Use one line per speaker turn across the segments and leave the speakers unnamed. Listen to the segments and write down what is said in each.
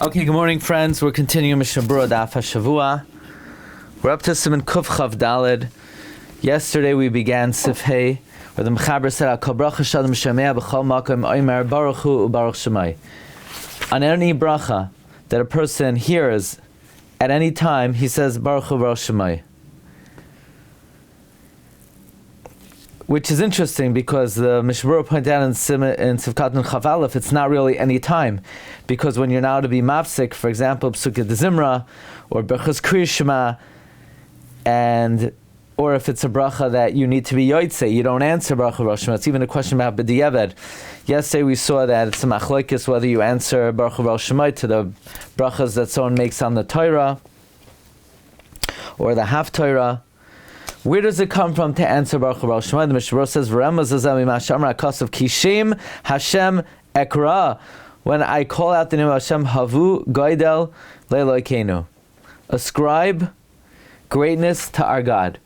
Okay, good morning, friends. We're continuing Mishna Berura daf Hashavua. We're up to Siman Kuf Chav Daled. Yesterday we began Seif, where the Mechaber said, "Kol bracha shalom shemei b'chol makom omer baruch hu u'baruch shemai." On any bracha that a person hears at any time, he says baruch hu baruch shemai. Which is interesting because the Mishna Berura pointed out in Sivkat and Chav Aleph, it's not really any time. Because when you're now to be mafsik, for example, Psukei de Zimra, or Berachos Kriya Shema, or if it's a bracha that you need to be yoytze, you don't answer baruch hu baruch shema. It's even a question about b'diavad. Yesterday we saw that it's a machlokes whether you answer baruch hu baruch shema to the brachas that someone makes on the Torah, or the half Torah. Where does it come from to answer Baruch Hu Baruch Shema? The Mishna Berura says, "V'remaz azami ma'ashamra akasav kishim Hashem ekra." When I call out the name of Hashem, Havu Goydel Le'Elokeinu. Ascribe greatness to our God.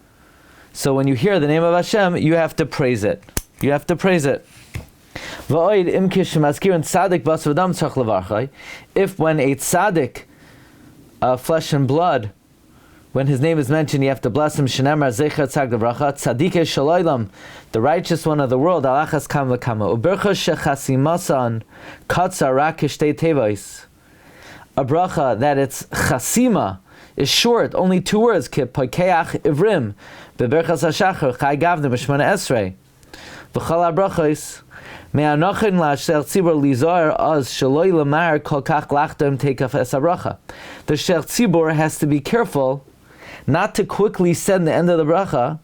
So when you hear the name of Hashem, you have to praise it. You have to praise it. V'oid im kishim azkirin tzadik bas v'dam tzarich levarchai. If when a tzaddik, flesh and blood, when his name is mentioned, you have to bless him. Shenemar zecher tzag devracha tzadike shaloylam, the righteous one of the world. Alachas kam lekama uberchos shechasimasan katzar rakish te tevos. A bracha that its chasima is short, only 2 words. Ki pakeach ivrim beberchas hashachar chai gavne b'shmona esrei v'chal habrachos me'anochin la'asher tzibur lizor az shaloy lamar kol kach lachtem tekaf es habracha. The shech tzibur has to be careful not to quickly send the end of the bracha.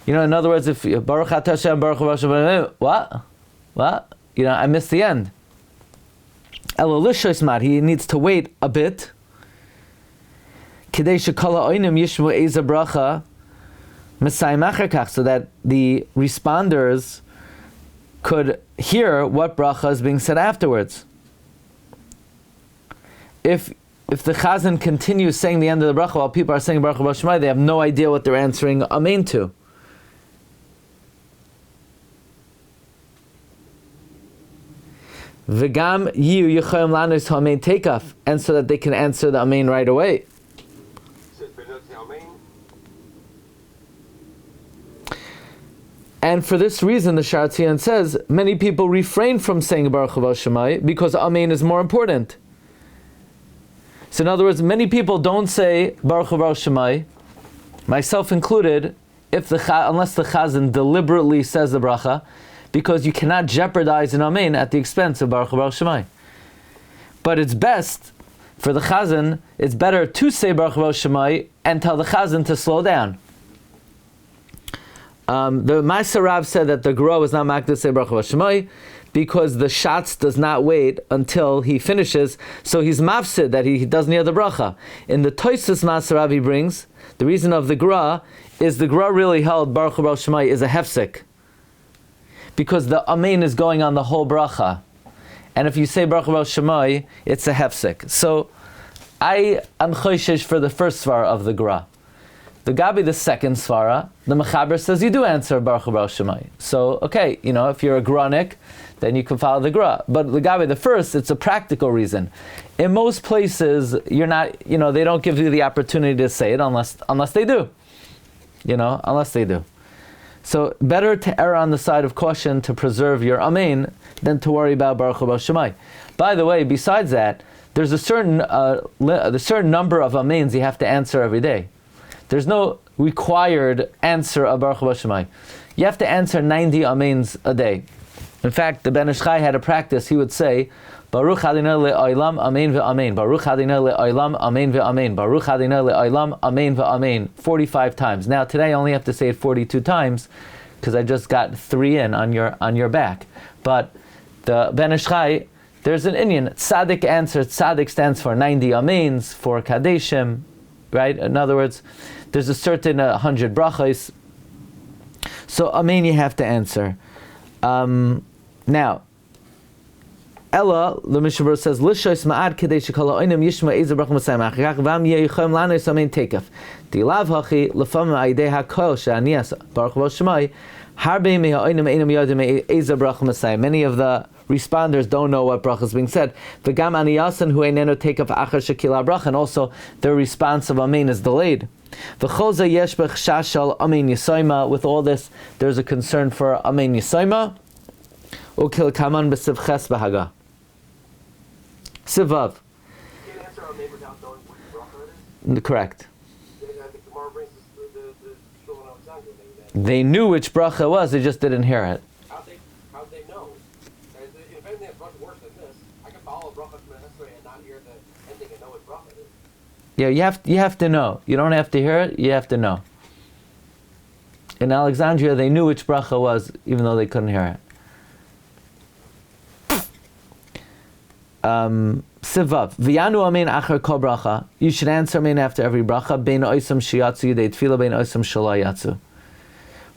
In other words, if Baruch Atah Hashem, Baruch Hashem, what? I missed the end. He needs to wait a bit. So that the responders could hear what bracha is being said afterwards. If the chazan continues saying the end of the bracha while people are saying Baruch Hu Baruch Shemai, they have no idea what they're answering Amen to. V'gam yiu yichayim lanus ha'amen tekaf, and so that they can answer the Amen right away. And for this reason, the Shar Tzion says, many people refrain from saying Baruch Hu Baruch Shemai because Amen is more important. So in other words, many people don't say Baruch Hu Baruch Shemai, myself included, unless the chazan deliberately says the bracha, because you cannot jeopardize an Amen at the expense of Baruch Hu Baruch Shemai. But it's best for the chazan, it's better to say Baruch Hu Baruch Shemai and tell the chazan to slow down. The Ma'aser Rav said that the Gura was not makdeh to say Baruch Hu Baruch Shemai because the Shatz does not wait until he finishes, so he's mafsid that he doesn't hear the bracha. In the Toisus Ma'aser Rav he brings, the reason of the Gura is the Gura really held Baruch Hu Baruch Shemai is a hefsek, because the Amen is going on the whole bracha, and if you say Baruch Hu Baruch Shemai, it's a hefsek. So I am choishesh for the first svara of the Gura. The Gabi, the second svara, the Mechaber says you do answer Baruch Hu Baruch Shemai. So, okay, if you're a Granik, then you can follow the Gra. But the Gabi, the first, it's a practical reason. In most places, you're not, they don't give you the opportunity to say it unless they do. Unless they do. So, better to err on the side of caution to preserve your Amen than to worry about Baruch Hu Baruch Shemai. By the way, besides that, there's a certain number of Amens you have to answer every day. There's no required answer of Baruch Hu Baruch Shemai. You have to answer 90 Amens a day. In fact, the Ben Ish Chai had a practice. He would say, Baruch Adonai le'olam amen ve'amen. Baruch Adonai le'olam amen ve'amen. Baruch Adonai le'olam amen ve'amen. 45 times. Now today I only have to say it 42 times because I just got 3 in on your back. But the Ben Ish Chai, there's an Inyan. Tzaddik answer. Tzaddik stands for 90 amens, for Kadeshim, right? In other words, there's a certain 100 brachos. So amen you have to answer. Now, Ella, the Mishna Berura says, "Lishois ma'ad kedei shekala oinim yishma eza bracha masayim achikach vam yeichom lanos amen tekef. Dilav hachi lefam ma'idei hakol she'anias baruch v'shemai harbe me'oinim einam yodim eza bracha masayim." Many of the responders don't know what bracha is being said. V'gam aniyasan hu einenu take up achar shekila bracha, and also their response of amen is delayed. V'choza yesh b'chshashal amen yisoima. With all this, there's a concern for amen yisoima. Ukil kaman b'siv ches b'haga. Sivav.
You can answer amen without knowing which bracha it is?
Correct.
The Gemara brings the Shulchan Alexander.
They knew which bracha it was, they just didn't hear it.
How'd they know? If anything that's much worse than this, I can follow bracha from the history and not hear the ending and know what bracha it is.
Yeah, you have to know. You don't have to hear it, you have to know. In Alexandria, they knew which bracha was, even though they couldn't hear it. Sivav. V'yanu amen achar kol bracha. You should answer amen after every bracha. Bein oisam shiyatsu yidei tefillah, bein oisam shalayatsu.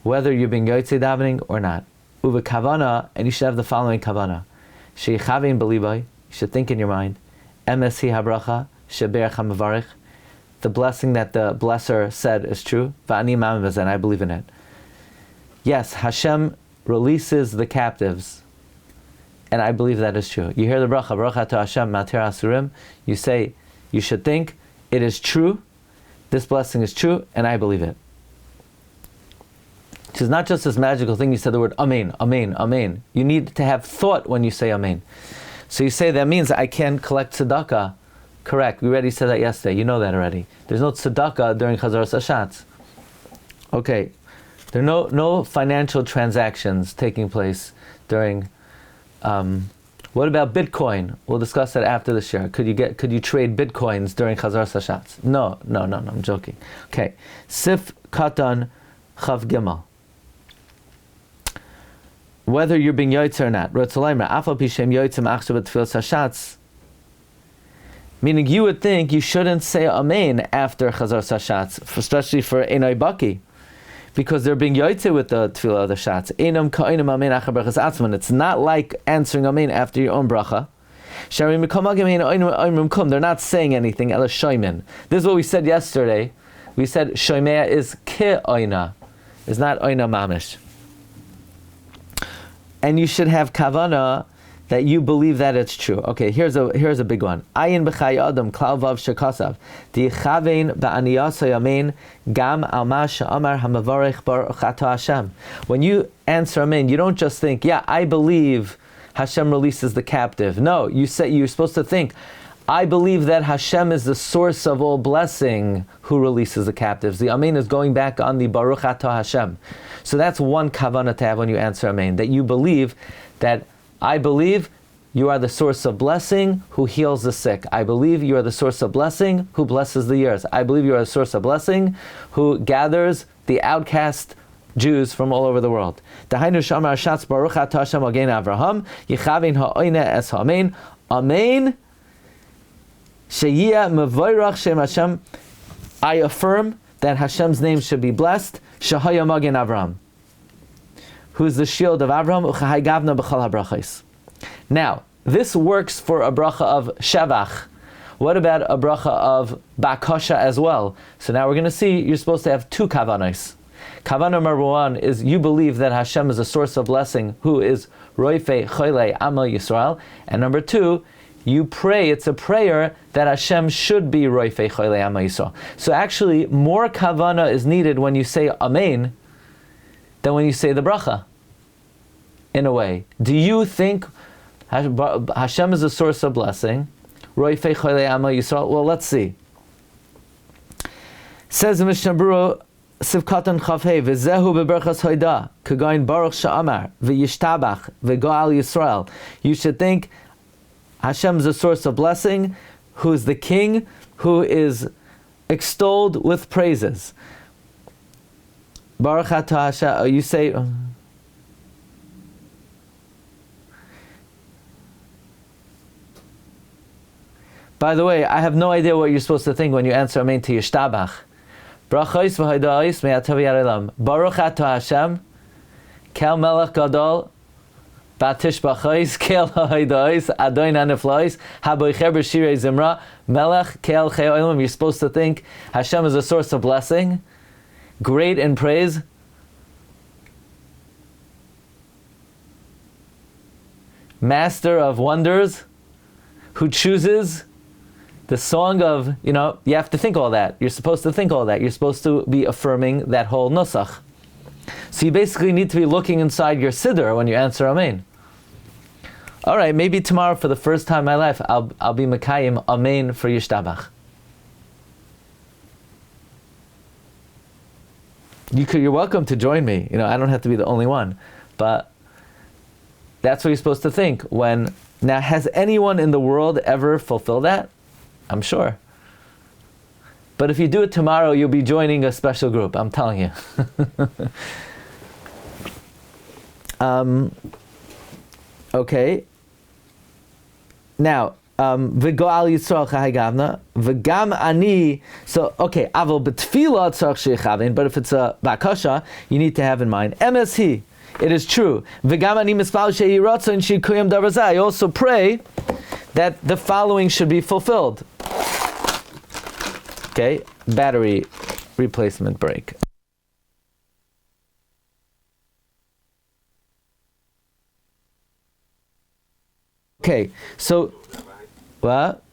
Whether you're being yotzei davening or not. Uve kavana, and you should have the following kavana. Sheichavin b'libay, you should think in your mind. Emes hi habracha, sheberach hamavarich. The blessing that the blesser said is true. Va'ani ma'am v'zen, and I believe in it. Yes, Hashem releases the captives. And I believe that is true. You hear the bracha, bracha to Hashem, matir asurim. You say, you should think, it is true. This blessing is true, and I believe it. Which is not just this magical thing. You said the word amen, amen, amen. You need to have thought when you say amen. So you say that means I can collect tzedakah. Correct. We already said that yesterday. You know that already. There's no tzedakah during Chazaras Hashatz. Okay. There are no financial transactions taking place during. What about Bitcoin? We'll discuss that after the share. Could you trade Bitcoins during Chazaras Hashatz? No. I'm joking. Okay. Sif Katan Chav Gimel. Whether you're being yoytz or not. Meaning you would think you shouldn't say amen after Chazar Sashatz, especially for Einai Baki, because they're being yoytze with the tefillah of the shatz. Einam ka'inam amen achar brachas atzman. It's not like answering amen after your own bracha. They're not saying anything. Ela shoymin. This is what we said yesterday. We said shoymea is ke oina. It's not oina mamish. And you should have kavana that you believe that it's true. Okay, here's a big one. Ayin b'chay adam klal vav shekasav dichavein ba'aniyasa yamein gam al ma she'amar hamavarich baruch atah Hashem. When you answer amen, you don't just think, yeah, I believe Hashem releases the captive. No, you're supposed to think, I believe that Hashem is the source of all blessing who releases the captives. The amen is going back on the baruch atah Hashem. So that's one kavanah to have when you answer amen, that you believe that I believe you are the source of blessing who heals the sick. I believe you are the source of blessing who blesses the years. I believe you are the source of blessing who gathers the outcast Jews from all over the world. Dahainu shamar shatz baruch atah Hashem again Avraham yichavin ha'oine es ha'amen amen sheyiyah mevayrach shem Hashem. I affirm that Hashem's name should be blessed. Shahaya Magen Avraham, who's the shield of Avraham. Uchahai gavna b'chal habrachos. Now, this works for a bracha of Shavach. What about a bracha of Bakasha as well? So now we're going to see you're supposed to have two kavanos. Kavanah number one is you believe that Hashem is a source of blessing, who is Roife Choyle Amal Yisrael. And number two, you pray, it's a prayer that Hashem should be Roife Choyle Amal Yisrael. So actually, more kavanah is needed when you say Amen than when you say the bracha, in a way. Do you think Hashem is a source of blessing? Roifei Choyle Amal Yisrael? Well, let's see. Says the Mishna Berura, Sivkatan Chavhei, V'zehu beberachos hoida, Kagain Baruch Sha'amar, V'yishtabach, V'go'al Yisrael. You should think Hashem is a source of blessing, who is the king, who is extolled with praises. Baruch atah Hashem, you say... By the way, I have no idea what you're supposed to think when you answer amen to Yishtabach. Brachos v'hodaos me'atav yarelam. Baruch atah Hashem, kel melech gadol, batish bachos, kel ha'hodaos, adoin ha'neflois, ha'boicher b'shirei zimra, melech kel chei olam. You're supposed to think Hashem is a source of blessing, great in praise. master of wonders, who chooses the song of, you have to think all that. You're supposed to think all that. You're supposed to be affirming that whole nusach. So you basically need to be looking inside your siddur when you answer Amen. All right, maybe tomorrow for the first time in my life, I'll be Mekayim Amen for Yishtabach. You're welcome to join me. I don't have to be the only one, but that's what you're supposed to think. Now, has anyone in the world ever fulfilled that? I'm sure. But if you do it tomorrow, you'll be joining a special group. I'm telling you. Okay. Now, v'go'al Yisrael chai gavna, v'gam ani. So, okay, avol b'tfila tzarch sheichavin, but if it's a bakasha, you need to have in mind, MSH, it is true. V'gam ani mispal shehi ratzon shikuyam davar zeh. I also pray that the following should be fulfilled. Okay, battery replacement break. Okay, so what?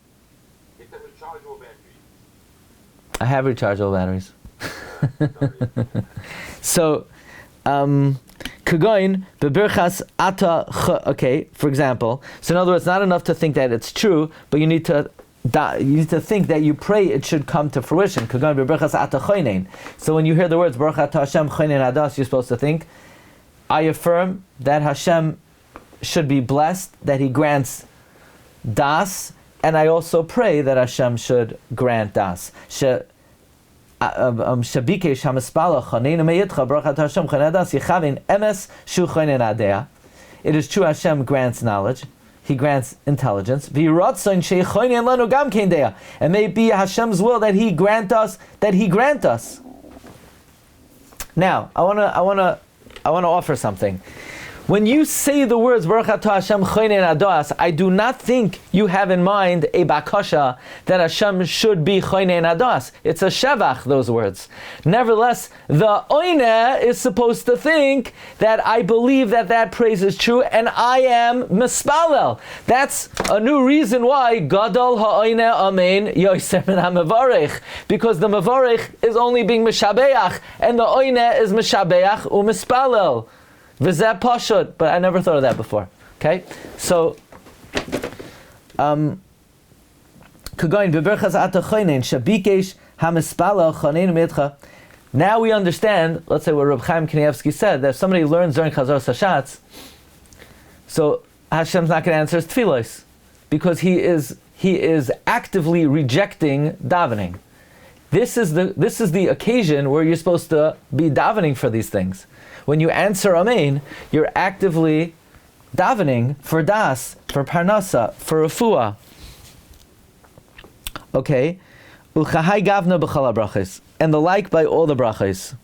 I have rechargeable batteries. So, Kagoin beberchas ata. Okay, for example. So in other words, not enough to think that it's true, but you need to think that you pray it should come to fruition. Kagoin beberchas ata choinen. So when you hear the words Baruch Ata Hashem choinen adas, you're supposed to think, I affirm that Hashem should be blessed, that He grants das, and I also pray that Hashem should grant das. It is true Hashem grants knowledge, He grants intelligence. And may it be Hashem's will that He grant us. Now, I wanna offer something. When you say the words Baruch Atah Hashem Choinen Adas, I do not think you have in mind a bakasha that Hashem should be Choinen Adas. It's a shevach, those words. Nevertheless, the oine is supposed to think that I believe that praise is true and I am mispalel. That's a new reason why Gadol ha'oine amen yoser min ha'mevarech, because the mevarech is only being mishabeach and the oine is mishabeach u'mispalel. V'zeh pashut, but I never thought of that before. Okay, so kagoin beberchas ata choinen shabikesh hamispala choneinu mitcha. Now we understand. Let's say what Reb Chaim Kanievsky said, that if somebody learns during Chazar Sashatz, so Hashem's not going to answer his tefillos because he is actively rejecting davening. This is the occasion where you're supposed to be davening for these things. When you answer Amen, you're actively davening for das, for parnasa, for refuah. Okay, uchahai gavna b'chal brachos, and the like by all the brachos.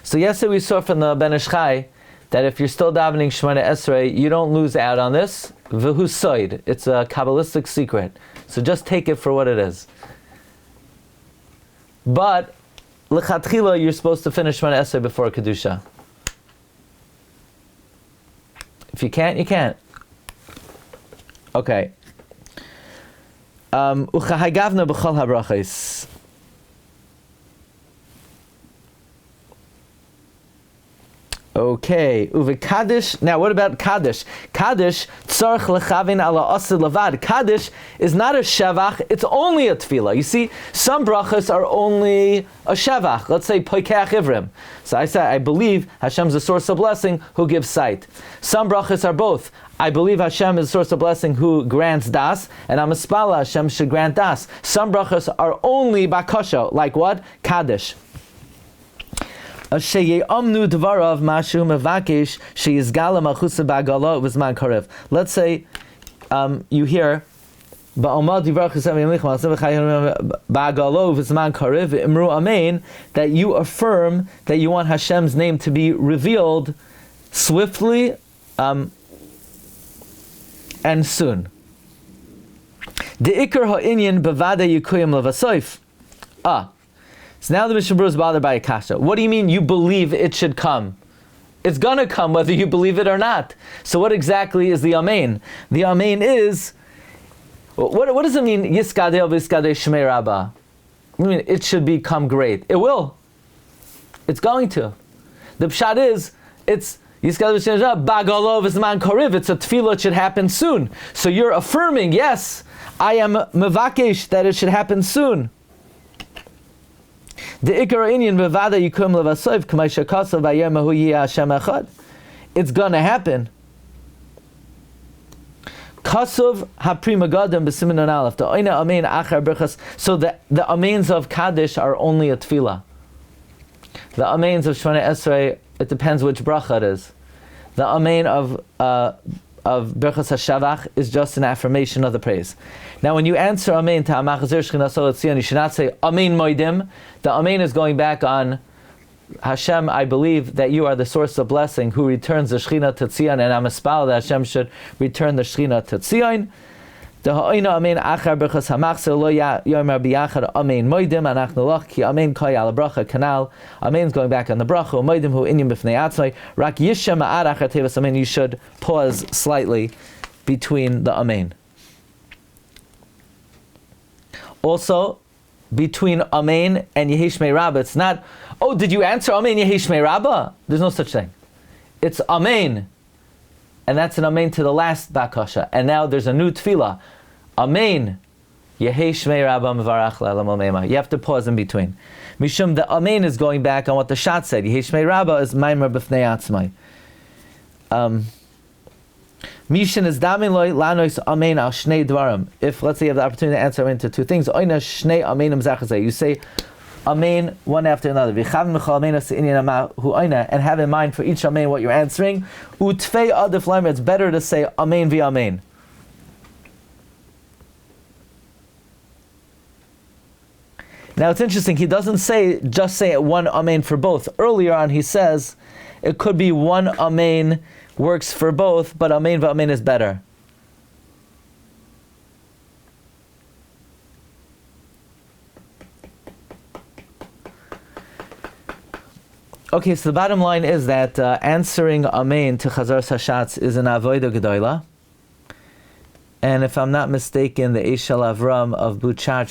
So yesterday we saw from the Ben Ish Chai that if you're still davening Shemona Esrei, you don't lose out on this. V'husoid. It's a Kabbalistic secret. So just take it for what it is. But, l'chatchila, you're supposed to finish Shemona Esrei before Kedusha. If you can't, you can't. Okay. Uchahai gavna b'chol habrachos. Okay, uve Kaddish. Now, what about Kaddish? Kaddish tzarich lechavin ala asid levad. Kaddish is not a shevach; it's only a tefillah. You see, some brachas are only a shevach. Let's say poikeach ivrim. So I say, I believe Hashem's a source of blessing who gives sight. Some brachas are both. I believe Hashem is a source of blessing who grants das, and I'm a spala Hashem should grant das. Some brachas are only bakasha, like what? Kaddish. Let's say you hear that you affirm that you want Hashem's name to be revealed swiftly and soon. The ikar ha'inyan bevada yikuyim levasoif. So now the Mishnah Berurah is bothered by a kasha. What do you mean you believe it should come? It's gonna come whether you believe it or not. So what exactly is the amen? The amen is, what does it mean, Yiskadeh v'yiskadeh shmei Rabbah? I mean, it should become great. It will. It's going to. The pshat is, it's Yiskadeh v'yiskadeh Rabbah, Bagalo v'zman koriv. It's a tefillah, it should happen soon. So you're affirming, yes, I am mevakesh, that it should happen soon. The ikar inyan bevada yikum levasoiv k'may shekasav vayem hu yiyeh Hashem echad. It's going to happen. Kasav hapri magadim b'siman and aleph. The oina amen achar berachos. So the amens of Kaddish are only a tefillah. The amens of Shemona Esrei, it depends which bracha it is. The amen of Berachos HaShavach is just an affirmation of the praise. Now when you answer Amen to Ha'machazir Shechina Sol Etzion, you should not say Amen Moedim. The Amen is going back on Hashem, I believe that you are the source of blessing who returns the Shechina to Tzion, and I'm aspal that Hashem should return the Shechina to Tzion. The ha'oina amen achar berachos hamachzir lo yomer biyachad amen moedim anachnu lach ki amen koy al bracha kanal. Amen's going back on the bracha. Moedim hu inyam b'fnei atzmai. Rak yishem ma'ad achar tevas amen. You should pause slightly between the amen. Also, between amen and Yehi Shmei Rabbah, it's not, oh, did you answer amen Yehi Shmei Rabbah? There's no such thing. It's amen. And that's an amen to the last bakasha. And now there's a new tefillah. Amen. Yehi Shmei Rabbah mevarach le'olam omeima. You have to pause in between. Mishum, the amen is going back on what the Shat said. Yehi Shmei Rabbah is maimer b'fnei atzmai. Mishin is damin loy lanois amen al shnei dvarim. If, let's say, you have the opportunity to answer into two things, oina shnei amenim zachazeh. You say amen one after another. And have in mind for each amen what you're answering. Utfei adif lamer. It's better to say amen via amen. Now it's interesting, he doesn't say just say one amen for both. Earlier on he says it could be one amen works for both, but amen via amen is better. Okay, so the bottom line is that answering amen to Chazar Sashatz is an avodah gedola. And if I'm not mistaken, the Eish Shel Avram of Buchach